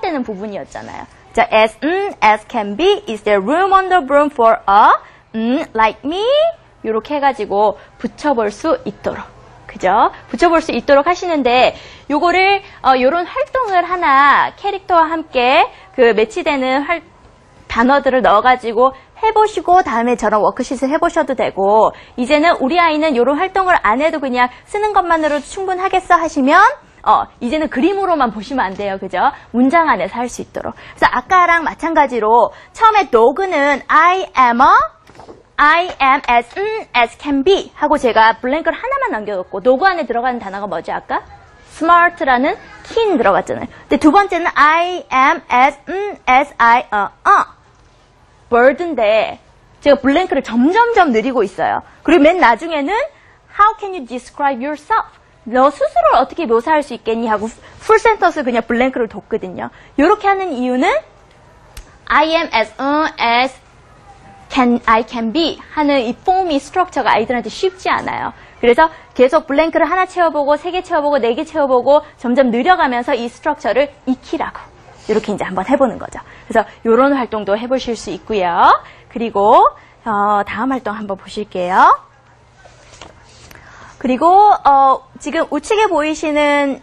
되는 부분이었잖아요. 자, as can be, is there room on the broom for a like me? 이렇게 해가지고 붙여볼 수 있도록. 그죠? 붙여볼 수 있도록 하시는데, 요거를, 요런 활동을 하나 캐릭터와 함께 그 매치되는 단어들을 넣어가지고 해보시고, 다음에 저런 워크शी트를 해보셔도 되고, 이제는 우리 아이는 요런 활동을 안 해도 그냥 쓰는 것만으로도 충분하겠어 하시면, 이제는 그림으로만 보시면 안 돼요. 그죠? 문장 안에서 할 수 있도록. 그래서 아까랑 마찬가지로, 처음에 dog는 I am as can be 하고 제가 블랭크를 하나만 남겨놓고 dog 안에 들어가는 단어가 뭐죠 아까? smart라는 key는 들어갔잖아요. 근데 두 번째는 I am as I bird인데 제가 블랭크를 점점점 늘리고 있어요. 그리고 맨 나중에는 how can you describe yourself? 너 스스로를 어떻게 묘사할 수 있겠니? 하고 풀 센터스 그냥 블랭크를 뒀거든요. 이렇게 하는 이유는 I am as I can be 하는 이 폼이 스트럭처가 아이들한테 쉽지 않아요. 그래서 계속 블랭크를 하나 채워보고 3개 채워보고 4개 채워보고 점점 늘려가면서 이 스트럭처를 익히라고 이렇게 이제 한번 해보는 거죠. 그래서 이런 활동도 해보실 수 있고요. 그리고 다음 활동 한번 보실게요. 그리고 지금 우측에 보이시는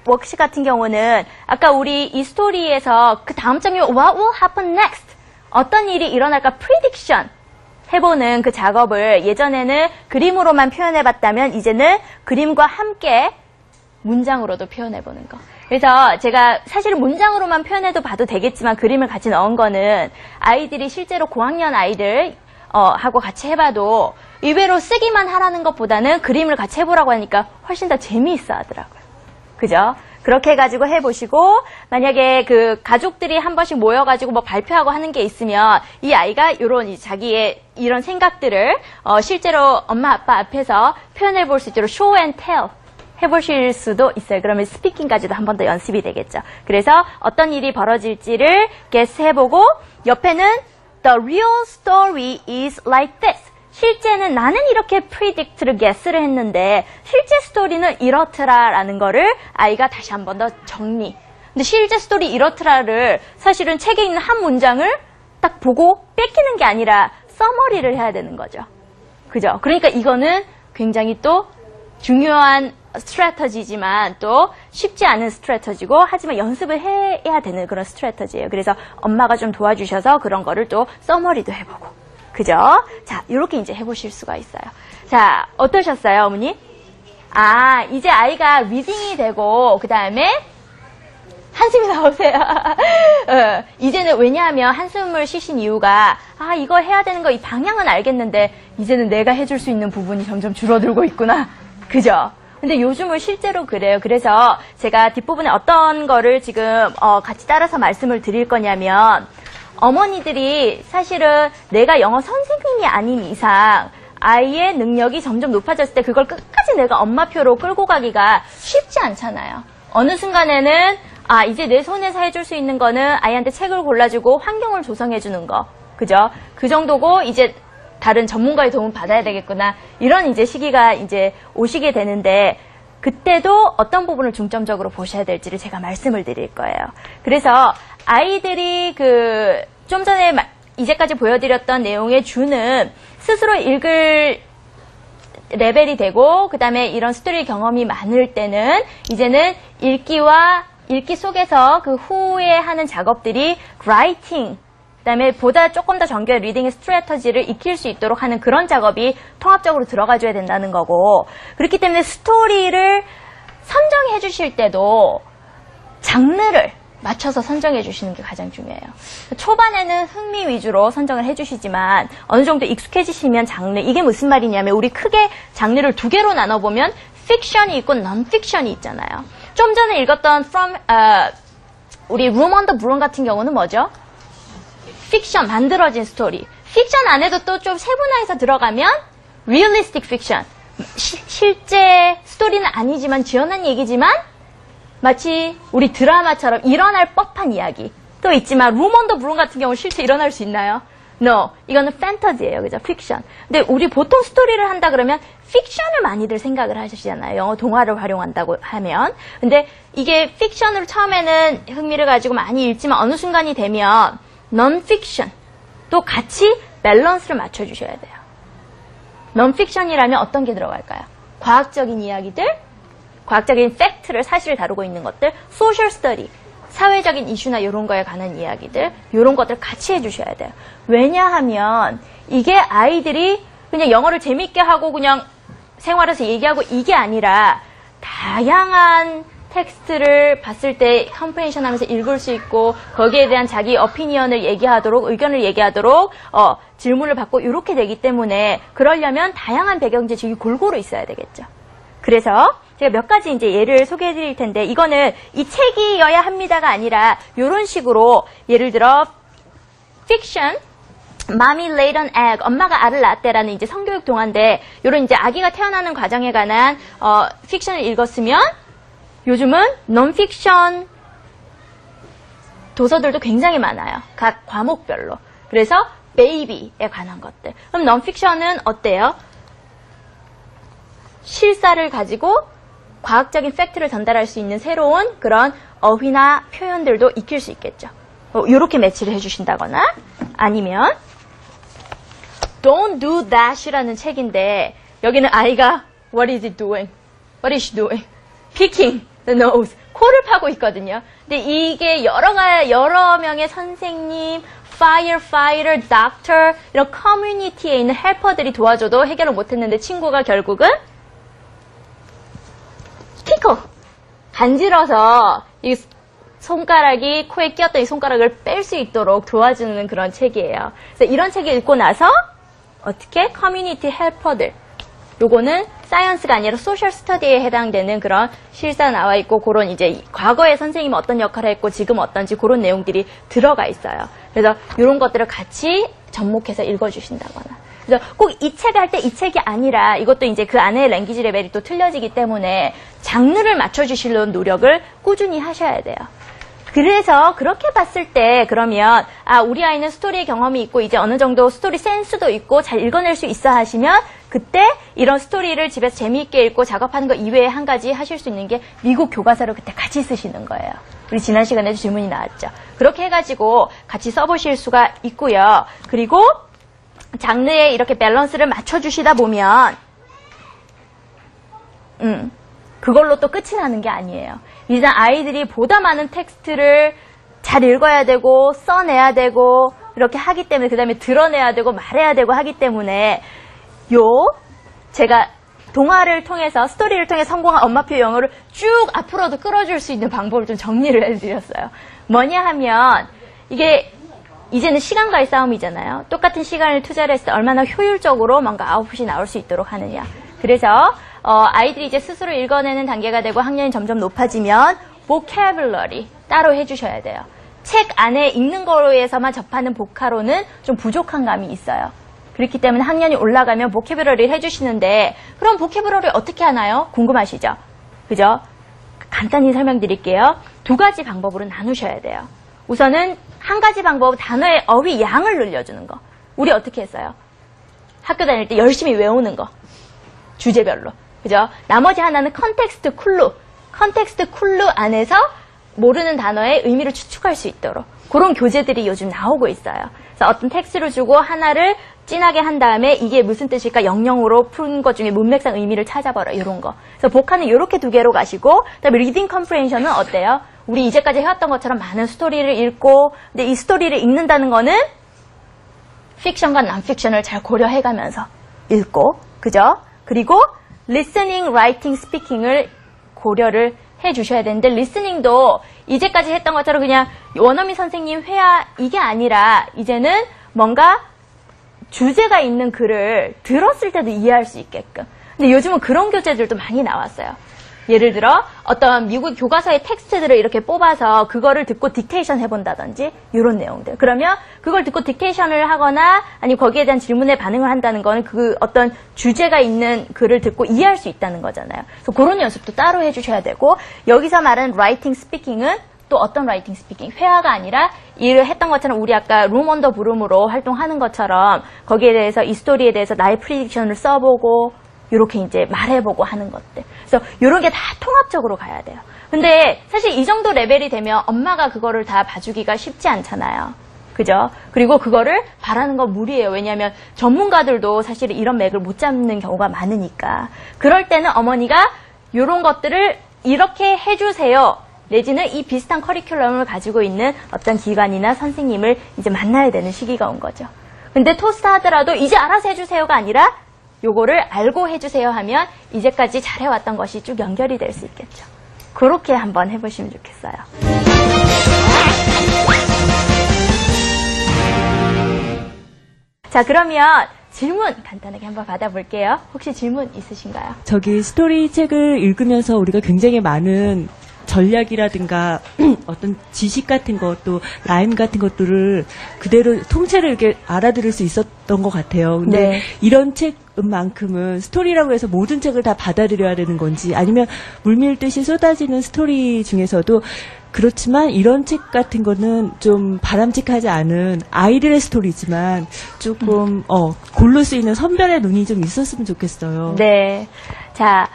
워크शी트 같은 경우는 아까 우리 이 스토리에서 그 다음 장면 What will happen next? 어떤 일이 일어날까 prediction 해보는 그 작업을 예전에는 그림으로만 표현해봤다면 이제는 그림과 함께 문장으로도 표현해보는 거. 그래서 제가 사실 문장으로만 표현해도 봐도 되겠지만 그림을 같이 넣은 거는 아이들이 실제로 고학년 아이들 하고 같이 해봐도 의외로 쓰기만 하라는 것보다는 그림을 같이 해보라고 하니까 훨씬 더 재미있어 하더라고요. 그죠? 그렇게 해가지고 해보시고 만약에 그 가족들이 한 번씩 모여가지고 뭐 발표하고 하는 게 있으면 이 아이가 이런 자기의 이런 생각들을 실제로 엄마 아빠 앞에서 표현해볼 수 있도록 show and tell 해보실 수도 있어요. 그러면 스피킹까지도 한 번 더 연습이 되겠죠. 그래서 어떤 일이 벌어질지를 guess 해보고 옆에는 the real story is like this. 실제는 나는 이렇게 predict를 guess를 했는데 실제 스토리는 이렇더라라는 거를 아이가 다시 한 번 더 정리. 근데 실제 스토리 이렇더라를 사실은 책에 있는 한 문장을 딱 보고 뺏기는 게 아니라 서머리를 해야 되는 거죠. 그죠? 그러니까 이거는 굉장히 또 중요한 스트래터지지만 또 쉽지 않은 스트래터지고 하지만 연습을 해야 되는 그런 스트래터지예요. 그래서 엄마가 좀 도와주셔서 그런 거를 또 서머리도 해보고. 그죠? 자, 이렇게 이제 해보실 수가 있어요. 자, 어떠셨어요, 어머니? 이제 아이가 리딩이 되고, 그 다음에 한숨이 나오세요. 이제는 왜냐하면 한숨을 쉬신 이유가, 이거 해야 되는 거 이 방향은 알겠는데, 이제는 내가 해줄 수 있는 부분이 점점 줄어들고 있구나. 그죠? 근데 요즘은 실제로 그래요. 그래서 제가 뒷부분에 어떤 거를 지금 같이 따라서 말씀을 드릴 거냐면, 어머니들이 사실은 내가 영어 선생님이 아닌 이상 아이의 능력이 점점 높아졌을 때 그걸 끝까지 내가 엄마표로 끌고 가기가 쉽지 않잖아요. 어느 순간에는 이제 내 손에서 해줄 수 있는 거는 아이한테 책을 골라주고 환경을 조성해주는 거. 그죠? 그 정도고 이제 다른 전문가의 도움 받아야 되겠구나. 이런 이제 시기가 이제 오시게 되는데 그때도 어떤 부분을 중점적으로 보셔야 될지를 제가 말씀을 드릴 거예요. 그래서 아이들이 좀 전에 이제까지 보여드렸던 내용의 주는 스스로 읽을 레벨이 되고 그 다음에 이런 스토리 경험이 많을 때는 이제는 읽기 속에서 그 후에 하는 작업들이 라이팅 그 다음에 보다 조금 더 정교한 리딩의 스트래터지를 익힐 수 있도록 하는 그런 작업이 통합적으로 들어가줘야 된다는 거고 그렇기 때문에 스토리를 선정해 주실 때도 장르를 맞춰서 선정해 주시는 게 가장 중요해요. 초반에는 흥미 위주로 선정을 해 주시지만 어느 정도 익숙해지시면 장르, 이게 무슨 말이냐면 우리 크게 장르를 2개로 나눠보면 픽션이 있고 non-fiction이 있잖아요. 좀 전에 읽었던 우리 Room on the Broom 같은 경우는 뭐죠? 픽션, 만들어진 스토리. 픽션 안에도 또 좀 세분화해서 들어가면 realistic fiction. 실제 스토리는 아니지만 지어낸 얘기지만 마치 우리 드라마처럼 일어날 법한 이야기. 또 있지만 Room on the Broom 같은 경우는 실제 일어날 수 있나요? No, 이거는 판타지예요. 그죠? 픽션. 근데 우리 보통 스토리를 한다 그러면 픽션을 많이들 생각을 하시잖아요. 영어 동화를 활용한다고 하면. 근데 이게 픽션으로 처음에는 흥미를 가지고 많이 읽지만 어느 순간이 되면 non-fiction 또 같이 밸런스를 맞춰주셔야 돼요. non-fiction이라면 어떤 게 들어갈까요? 과학적인 이야기들, 과학적인 팩트를, 사실을 다루고 있는 것들, social study, 사회적인 이슈나 이런 거에 관한 이야기들, 이런 것들 같이 해주셔야 돼요. 왜냐하면 이게 아이들이 그냥 영어를 재밌게 하고 그냥 생활에서 얘기하고 이게 아니라 다양한 텍스트를 봤을 때 컴프레hen션 하면서 읽을 수 있고 거기에 대한 자기 어피니언을 얘기하도록, 의견을 얘기하도록 질문을 받고 이렇게 되기 때문에 그러려면 다양한 배경 지식이 골고루 있어야 되겠죠. 그래서 제가 몇 가지 이제 예를 소개해 드릴 텐데 이거는 이 책이어야 합니다가 아니라 이런 식으로 예를 들어 fiction, Mommy laid an egg, 엄마가 알을 낳았대라는 이제 성교육 동화인데 이런 이제 아기가 태어나는 과정에 관한 픽션을 읽었으면 요즘은 non-fiction 도서들도 굉장히 많아요. 각 과목별로. 그래서 베이비에 관한 것들. 그럼 non-fiction은 어때요? 실사를 가지고 과학적인 팩트를 전달할 수 있는 새로운 그런 어휘나 표현들도 익힐 수 있겠죠. 이렇게 매치를 해주신다거나 아니면 Don't Do That이라는 책인데 여기는 아이가 What is it doing? What is she doing? Picking the nose. 코를 파고 있거든요. 근데 이게 여러 명의 선생님, firefighter, doctor 이런 커뮤니티에 있는 헬퍼들이 도와줘도 해결을 못했는데 친구가 결국은 티커 간지러서 이 손가락이 코에 끼었던 이 손가락을 뺄 수 있도록 도와주는 그런 책이에요. 그래서 이런 책을 읽고 나서 어떻게 커뮤니티 헬퍼들 요거는 사이언스가 아니라 소셜 스터디에 해당되는 그런 실사 나와 있고 그런 이제 과거에 선생님이 어떤 역할을 했고 지금 어떤지 그런 내용들이 들어가 있어요. 그래서 이런 것들을 같이 접목해서 읽어주신다거나. 그래서 꼭 이 책 할 때 이 책이 아니라 이것도 이제 그 안에 랭귀지 레벨이 또 틀려지기 때문에 장르를 맞춰주시려는 노력을 꾸준히 하셔야 돼요. 그래서 그렇게 봤을 때 그러면 우리 아이는 스토리의 경험이 있고 이제 어느 정도 스토리 센스도 있고 잘 읽어낼 수 있어 하시면 그때 이런 스토리를 집에서 재미있게 읽고 작업하는 거 이외에 한 가지 하실 수 있는 게 미국 교과서를 그때 같이 쓰시는 거예요. 우리 지난 시간에도 질문이 나왔죠. 그렇게 해가지고 같이 써보실 수가 있고요. 그리고 장르에 이렇게 밸런스를 맞춰주시다 보면 그걸로 또 끝이 나는 게 아니에요. 이제 아이들이 보다 많은 텍스트를 잘 읽어야 되고 써내야 되고 이렇게 하기 때문에 그 다음에 드러내야 되고 말해야 되고 하기 때문에 제가 동화를 통해서 스토리를 통해 성공한 엄마표 영어를 쭉 앞으로도 끌어줄 수 있는 방법을 좀 정리를 해드렸어요. 뭐냐 하면 이게 이제는 시간과의 싸움이잖아요. 똑같은 시간을 투자를 했을 때 얼마나 효율적으로 뭔가 아웃풋이 나올 수 있도록 하느냐. 그래서 아이들이 이제 스스로 읽어내는 단계가 되고 학년이 점점 높아지면 vocabulary 따로 해주셔야 돼요. 책 안에 읽는 거에서만 접하는 보카로는 좀 부족한 감이 있어요. 그렇기 때문에 학년이 올라가면 vocabulary를 해주시는데 그럼 vocabulary 어떻게 하나요? 궁금하시죠? 그죠? 간단히 설명드릴게요. 두 가지 방법으로 나누셔야 돼요. 우선은 한 가지 방법은 단어의 어휘 양을 늘려주는 거. 우리 어떻게 했어요? 학교 다닐 때 열심히 외우는 거. 주제별로. 그죠? 나머지 하나는 컨텍스트 쿨루. 컨텍스트 쿨루 안에서 모르는 단어의 의미를 추측할 수 있도록. 그런 교재들이 요즘 나오고 있어요. 그래서 어떤 텍스트를 주고 하나를 진하게 한 다음에 이게 무슨 뜻일까 영영으로 푼 것 중에 문맥상 의미를 찾아봐라. 이런 거. 그래서 복화는 이렇게 두 개로 가시고 그다음에 리딩 컴프레hen션은 어때요? 우리 이제까지 해왔던 것처럼 많은 스토리를 읽고 근데 이 스토리를 읽는다는 거는 픽션과 non-fiction을 잘 고려해가면서 읽고 그죠? 그리고 listening, writing, speaking을 고려를 해주셔야 되는데 리스닝도 이제까지 했던 것처럼 그냥 원어민 선생님 회화 이게 아니라 이제는 뭔가 주제가 있는 글을 들었을 때도 이해할 수 있게끔. 근데 요즘은 그런 교재들도 많이 나왔어요. 예를 들어 어떤 미국 교과서의 텍스트들을 이렇게 뽑아서 그거를 듣고 딕테이션 해본다든지 이런 내용들. 그러면 그걸 듣고 딕테이션을 하거나 아니면 거기에 대한 질문에 반응을 한다는 거는 그 어떤 주제가 있는 글을 듣고 이해할 수 있다는 거잖아요. 그래서 그런 연습도 따로 해주셔야 되고 여기서 말하는 writing, speaking은 또 어떤 라이팅 스피킹, 회화가 아니라 일을 했던 것처럼 우리 아까 룸 언더 브룸으로 활동하는 것처럼 거기에 대해서 이 스토리에 대해서 나의 프리딕션을 써보고 이렇게 이제 말해보고 하는 것들. 그래서 이런 게 다 통합적으로 가야 돼요. 근데 사실 이 정도 레벨이 되면 엄마가 그거를 다 봐주기가 쉽지 않잖아요. 그죠? 그리고 그거를 바라는 건 무리예요. 왜냐하면 전문가들도 사실 이런 맥을 못 잡는 경우가 많으니까. 그럴 때는 어머니가 이런 것들을 이렇게 해주세요. 내지는 이 비슷한 커리큘럼을 가지고 있는 어떤 기관이나 선생님을 이제 만나야 되는 시기가 온 거죠. 근데 토스트 하더라도 이제 알아서 해주세요가 아니라 요거를 알고 해주세요 하면 이제까지 잘해왔던 것이 쭉 연결이 될 수 있겠죠. 그렇게 한번 해보시면 좋겠어요. 자, 그러면 질문 간단하게 한번 받아볼게요. 혹시 질문 있으신가요? 저기 스토리 책을 읽으면서 우리가 굉장히 많은 전략이라든가 어떤 지식 같은 것도 라임 같은 것들을 그대로 통째로 이렇게 알아들을 수 있었던 것 같아요. 근데 네. 이런 책만큼은 스토리라고 해서 모든 책을 다 받아들여야 되는 건지 아니면 물밀듯이 쏟아지는 스토리 중에서도 그렇지만 이런 책 같은 거는 좀 바람직하지 않은 아이들의 스토리지만 조금 고를 수 있는 선별의 눈이 좀 있었으면 좋겠어요. 네. 자,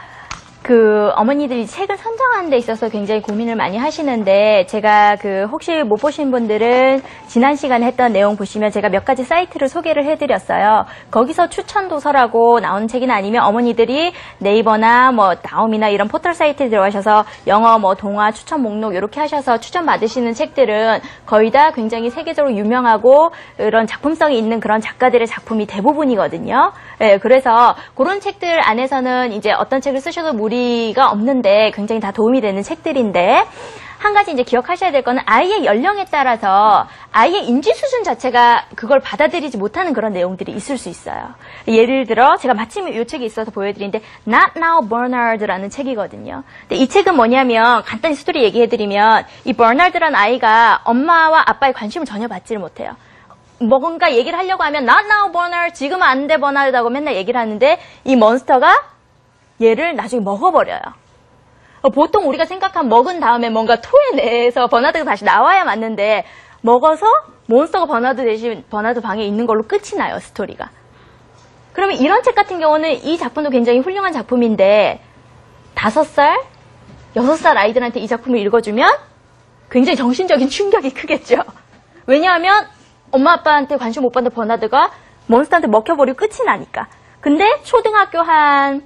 어머니들이 책을 선정하는 데 있어서 굉장히 고민을 많이 하시는데, 제가 혹시 못 보신 분들은 지난 시간에 했던 내용 보시면 제가 몇 가지 사이트를 소개를 해드렸어요. 거기서 추천 도서라고 나오는 책이나 아니면 어머니들이 네이버나 다음이나 이런 포털 사이트에 들어가셔서 영어 동화 추천 목록 이렇게 하셔서 추천 받으시는 책들은 거의 다 굉장히 세계적으로 유명하고 이런 작품성이 있는 그런 작가들의 작품이 대부분이거든요. 네, 그래서 그런 책들 안에서는 이제 어떤 책을 쓰셔도 무리가 없는데 굉장히 다 도움이 되는 책들인데, 한 가지 이제 기억하셔야 될 거는 아이의 연령에 따라서 아이의 인지 수준 자체가 그걸 받아들이지 못하는 그런 내용들이 있을 수 있어요. 예를 들어 제가 마침 이 책이 있어서 보여드리는데 Not Now Bernard라는 책이거든요. 근데 이 책은 뭐냐면 간단히 스토리 얘기해드리면 이 버나드라는 아이가 엄마와 아빠의 관심을 전혀 받지를 못해요. 뭔가 얘기를 하려고 하면 Not Now Bernard, 지금 안 돼 버나드라고 맨날 얘기를 하는데 이 몬스터가 얘를 나중에 먹어버려요. 보통 우리가 생각한 먹은 다음에 뭔가 토해내서 버나드가 다시 나와야 맞는데 먹어서 몬스터가 버나드 대신 버나드 방에 있는 걸로 끝이 나요, 스토리가. 그러면 이런 책 같은 경우는 이 작품도 굉장히 훌륭한 작품인데 5살, 6살 아이들한테 이 작품을 읽어주면 굉장히 정신적인 충격이 크겠죠. 왜냐하면 엄마 아빠한테 관심 못 받는 버나드가 몬스터한테 먹혀버리고 끝이 나니까. 근데 초등학교 한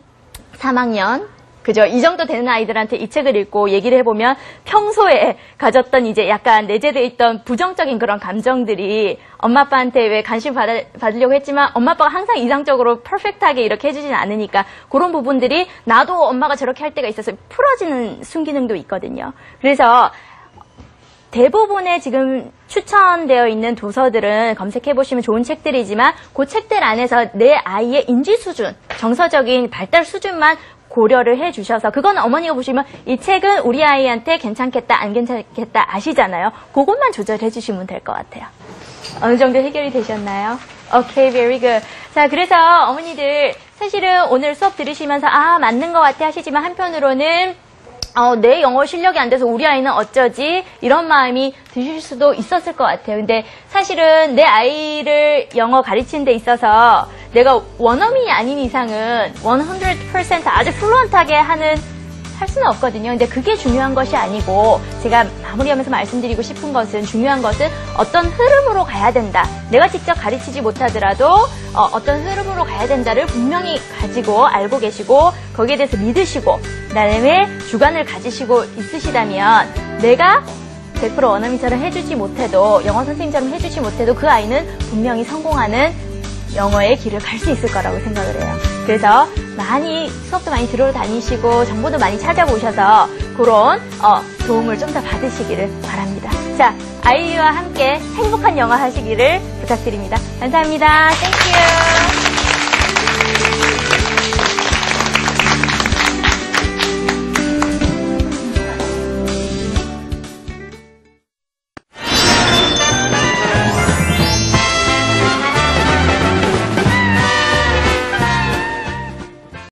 3학년, 그죠? 이 정도 되는 아이들한테 이 책을 읽고 얘기를 해보면 평소에 가졌던 이제 약간 내재되어 있던 부정적인 그런 감정들이 엄마 아빠한테 왜 관심 받으려고 했지만 엄마 아빠가 항상 이상적으로 퍼펙트하게 이렇게 해주진 않으니까 그런 부분들이 나도 엄마가 저렇게 할 때가 있어서 풀어지는 순기능도 있거든요. 그래서 대부분의 지금 추천되어 있는 도서들은 검색해보시면 좋은 책들이지만 그 책들 안에서 내 아이의 인지 수준, 정서적인 발달 수준만 고려를 해주셔서, 그건 어머니가 보시면 이 책은 우리 아이한테 괜찮겠다 안 괜찮겠다 아시잖아요. 그것만 조절해 주시면 될 것 같아요. 어느 정도 해결이 되셨나요? 오케이, very good. 자, 그래서 어머니들 사실은 오늘 수업 들으시면서 맞는 것 같아 하시지만 한편으로는 내 영어 실력이 안 돼서 우리 아이는 어쩌지? 이런 마음이 드실 수도 있었을 것 같아요. 근데 사실은 내 아이를 영어 가르치는 데 있어서 내가 원어민이 아닌 이상은 100% 아주 플루언트하게 할 수는 없거든요. 근데 그게 중요한 것이 아니고, 제가 마무리하면서 말씀드리고 싶은 것은, 중요한 것은 어떤 흐름으로 가야 된다. 내가 직접 가르치지 못하더라도 어떤 흐름으로 가야 된다를 분명히 가지고 알고 계시고 거기에 대해서 믿으시고 그다음에 주관을 가지시고 있으시다면, 내가 100% 원어민처럼 해주지 못해도, 영어 선생님처럼 해주지 못해도 그 아이는 분명히 성공하는 영어의 길을 갈 수 있을 거라고 생각을 해요. 그래서 수업도 많이 들어다니시고 정보도 많이 찾아보셔서 그런 도움을 좀 더 받으시기를 바랍니다. 자, 아이와 함께 행복한 영어 하시기를 부탁드립니다. 감사합니다. Thank you.